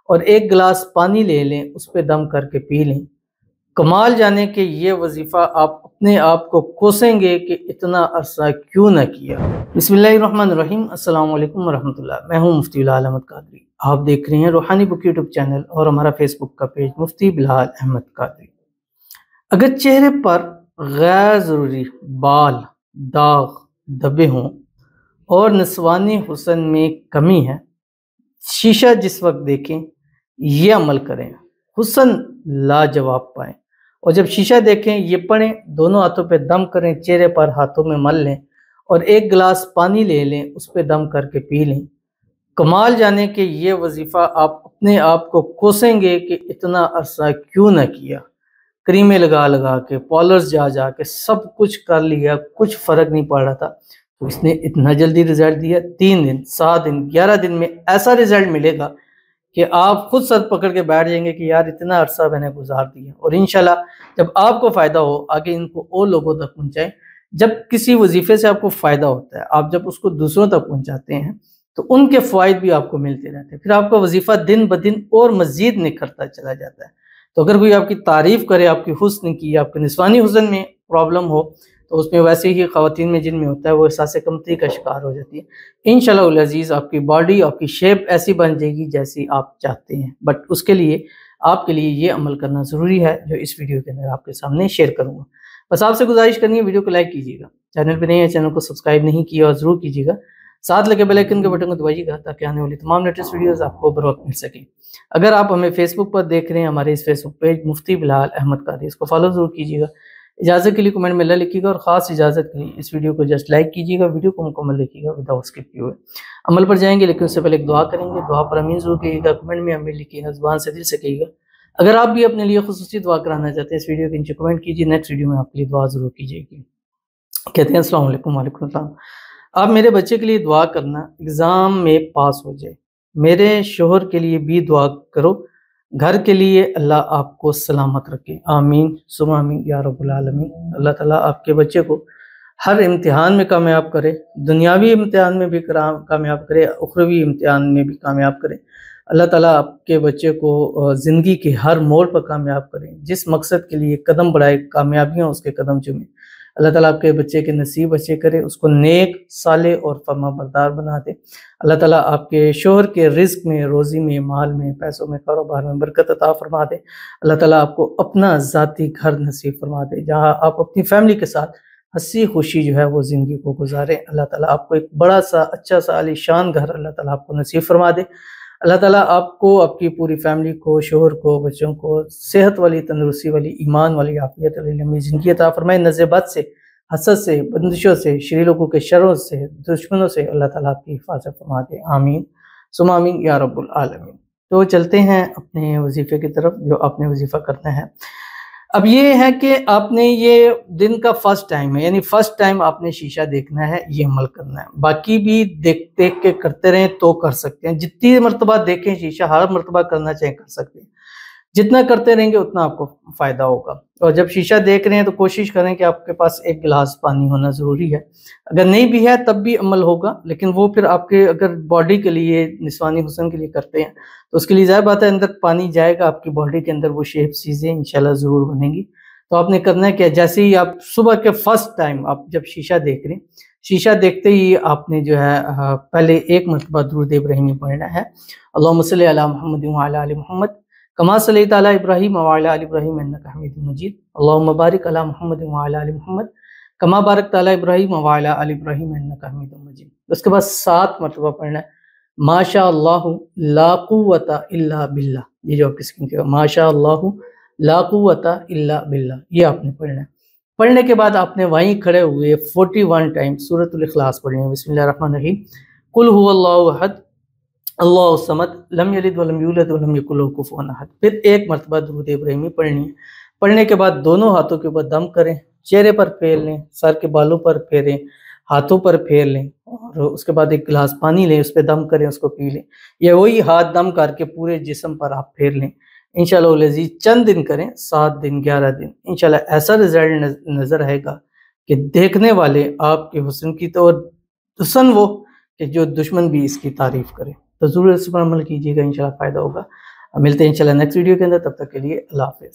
اور ایک گلاس پانی لے لیں، اس پہ دم کر کے پی لیں۔ کمال جانے کہ یہ وظیفہ آپ اپنے آپ کو کوسیں گے کہ اتنا عرصہ کیوں نہ کیا۔ بسم اللہ الرحمن الرحیم۔ السلام علیکم ورحمۃ اللہ۔ میں ہوں مفتی بلال احمد قادری۔ آپ دیکھ رہے ہیں روحانی بک یوٹیوب چینل اور ہمارا فیس بک کا پیج مفتی بلال احمد قادری۔ اگر چہرے پر غیر ضروری بال، داغ، دھبے ہوں اور نسوانی حسن میں کمی ہے، شیشہ جس وقت دیکھیں یہ عمل کریں، حسن لاجواب پائیں۔ اور جب شیشہ دیکھیں یہ پڑھیں، دونوں ہاتھوں پہ دم کریں، چہرے پر ہاتھوں میں مل لیں اور ایک گلاس پانی لے لیں، اس پہ دم کر کے پی لیں۔ کمال جانے کہ یہ وظیفہ آپ اپنے آپ کو کوسیں گے کہ اتنا عرصہ کیوں نہ کیا۔ کریمیں لگا کے، پالرز جا کے سب کچھ کر لیا، کچھ فرق نہیں پڑ رہا تھا، تو اس نے اتنا جلدی رزلٹ دیا۔ 3 دن، 7 دن، 11 دن میں ایسا رزلٹ ملے گا کہ آپ خود سر پکڑ کے بیٹھ جائیں گے کہ یار اتنا عرصہ میں نے گزار دیا۔ اور انشاءاللہ جب آپ کو فائدہ ہو، آگے ان کو اور لوگوں تک پہنچائیں۔ جب کسی وظیفے سے آپ کو فائدہ ہوتا ہے، آپ جب اس کو دوسروں تک پہنچاتے ہیں تو ان کے فوائد بھی آپ کو ملتے رہتے ہیں، پھر آپ کا وظیفہ دن بدن اور مزید نکھرتا چلا جاتا ہے۔ تو اگر کوئی آپ کی تعریف کرے، آپ کی حسن کی، آپ کے نسوانی حسن میں پرابلم ہو، تو اس میں ویسے ہی خواتین میں جن میں ہوتا ہے وہ احساس کمتری کا شکار ہو جاتی ہے۔ انشاءاللہ العزیز آپ کی باڈی، آپ کی شیپ ایسی بن جائے گی جیسی آپ چاہتے ہیں، بٹ اس کے لیے آپ کے لیے یہ عمل کرنا ضروری ہے جو اس ویڈیو کے اندر آپ کے سامنے شیئر کروں گا۔ بس آپ سے گزارش کرنی ہے، ویڈیو کو لائک کیجیے گا، چینل پہ نہیں ہے چینل کو سبسکرائب نہیں کیا اور ضرور کیجیے گا، ساتھ لگے بیل آئیکن کے بٹن کو دبائیے گا تاکہ آنے والی تمام لیٹسٹ ویڈیوز آپ کو بروقت مل سکیں۔ اگر آپ ہمیں فیس بک پر دیکھ رہے ہیں، ہمارے اس فیس بک پیج مفتی بلال احمد قادری، اس کو فالو ضرور کیجیے گا۔ اجازت کے لیے کمنٹ میں اللہ لکھیے گا، اور خاص اجازت کے لیے اس ویڈیو کو جسٹ لائک کیجیے گا، ویڈیو کو مکمل دیکھیے گا وداؤٹ اسکپ کیے ہوئے۔ عمل پر جائیں گے لیکن اس سے پہلے ایک دعا کریں گے، دعا پر امین ضرور کہیے گا، کمنٹ میں امین لکھیے گا، زبان سے دل سے کہیے گا۔ اگر آپ بھی اپنے لیے خصوصی دعا کرانا چاہتے ہیں، اس ویڈیو کے نیچے کمنٹ کیجیے، نیکسٹ ویڈیو میں آپ کے لیے دعا ضرور کی جائے گی۔ کہتے ہیں السلام علیکم، وعلیکم السلام، آپ میرے بچے کے لیے دعا کرنا ایگزام میں پاس ہو جائے، میرے شوہر کے لیے بھی دعا کرو، گھر کے لیے اللہ آپ کو سلامت رکھے، آمین ثم آمین یا رب العالمین۔ اللہ تعالیٰ آپ کے بچے کو ہر امتحان میں کامیاب کرے، دنیاوی امتحان میں بھی کامیاب کرے، اخروی امتحان میں بھی کامیاب کرے۔ اللہ تعالیٰ آپ کے بچے کو زندگی کے ہر موڑ پر کامیاب کرے، جس مقصد کے لیے قدم بڑھائے کامیابیاں اس کے قدم چومے۔ اللہ تعالیٰ آپ کے بچے کے نصیب اچھے کرے، اس کو نیک، صالح اور فرما بردار بنا دے۔ اللہ تعالیٰ آپ کے شوہر کے رزق میں، روزی میں، مال میں، پیسوں میں، کاروبار میں برکت عطا فرما دے۔ اللہ تعالیٰ آپ کو اپنا ذاتی گھر نصیب فرما دے، جہاں آپ اپنی فیملی کے ساتھ ہنسی خوشی جو ہے وہ زندگی کو گزاریں۔ اللہ تعالیٰ آپ کو ایک بڑا سا، اچھا سا، عالی شان گھر اللہ تعالیٰ آپ کو نصیب فرما دے۔ اللہ تعالیٰ آپ کو، آپ کی پوری فیملی کو، شوہر کو، بچوں کو صحت والی، تندرستی والی، ایمان والی، عافیت والی لمبی زندگی عطا فرمائے۔ نظر بد سے، حسد سے، بندشوں سے، شریر لوگوں کے شروں سے، دشمنوں سے اللہ تعالیٰ آپ کی حفاظت فرما دے، آمین ثم آمین یا رب العالمین۔ تو چلتے ہیں اپنے وظیفے کی طرف جو آپ نے وظیفہ کرنا ہے۔ اب یہ ہے کہ آپ نے یہ دن کا فرسٹ ٹائم ہے، یعنی فرسٹ ٹائم آپ نے شیشہ دیکھنا ہے، یہ عمل کرنا ہے۔ باقی بھی دیکھ کے کرتے رہیں تو کر سکتے ہیں، جتنی مرتبہ دیکھیں شیشہ، ہر مرتبہ کرنا چاہیں کر سکتے ہیں، جتنا کرتے رہیں گے اتنا آپ کو فائدہ ہوگا۔ اور جب شیشہ دیکھ رہے ہیں تو کوشش کریں کہ آپ کے پاس ایک گلاس پانی ہونا ضروری ہے، اگر نہیں بھی ہے تب بھی عمل ہوگا، لیکن وہ پھر آپ کے اگر باڈی کے لیے، نسوانی حسن کے لیے کرتے ہیں تو اس کے لیے ظاہر بات ہے اندر پانی جائے گا، آپ کی باڈی کے اندر وہ شیپ چیزیں انشاءاللہ ضرور بنیں گی۔ تو آپ نے کرنا ہے کہ جیسے ہی آپ صبح کے فرسٹ ٹائم آپ جب شیشہ دیکھ رہے ہیں، شیشہ دیکھتے ہی آپ نے جو ہے پہلے ایک مرتبہ درود ابراہیمی پڑھنا ہے، اللہم صلی علی محمد وعلی آل محمد کما صلیت علی ابراہیم وعلی آل ابراہیم انک حمید مجید، اللہم بارک علی محمد وعلی آل محمد کما بارکت علی ابراہیم وعلی آل ابراہیم انک حمید مجید۔ اس کے بعد 7 مرتبہ پڑھنا ہے ماشاء اللہ لا قوت الا باللہ، یہ جو آپ کی اسکرین پہ ماشاء اللہ لا قوت الا باللہ، یہ آپ نے پڑھنا ہے۔ پڑھنے کے بعد آپ نے وہیں کھڑے ہوئے 41 ٹائم سورۃ الاخلاص پڑھنی ہے، بسم اللہ الرحمن الرحیم، قل هو اللہ احد اللہ الصمد لم یلد ولم یولد ولم یکن لہ کفوا احد۔ پھر ایک مرتبہ درود ابراہیمی پڑھنی ہے۔ پڑھنے کے بعد دونوں ہاتھوں کے اوپر دم کریں، چہرے پر پھیر لیں، سر کے بالوں پر پھیریں، ہاتھوں پر پھیر لیں، اور اس کے بعد ایک گلاس پانی لیں، اس پہ دم کریں، اس کو پی لیں، یا وہی ہاتھ دم کر کے پورے جسم پر آپ پھیر لیں۔ انشاءاللہ العزیز چند دن کریں، 7 دن 11 دن، انشاءاللہ ایسا رزلٹ نظر آئے گا کہ دیکھنے والے آپ کے حسن کی تو حسن وہ کہ جو دشمن بھی اس کی تعریف کرے۔ تو ضرور اس پر عمل کیجیے گا، انشاءاللہ فائدہ ہوگا۔ ملتے ہیں انشاءاللہ نیکسٹ ویڈیو کے اندر، تب تک کے لیے اللہ حافظ۔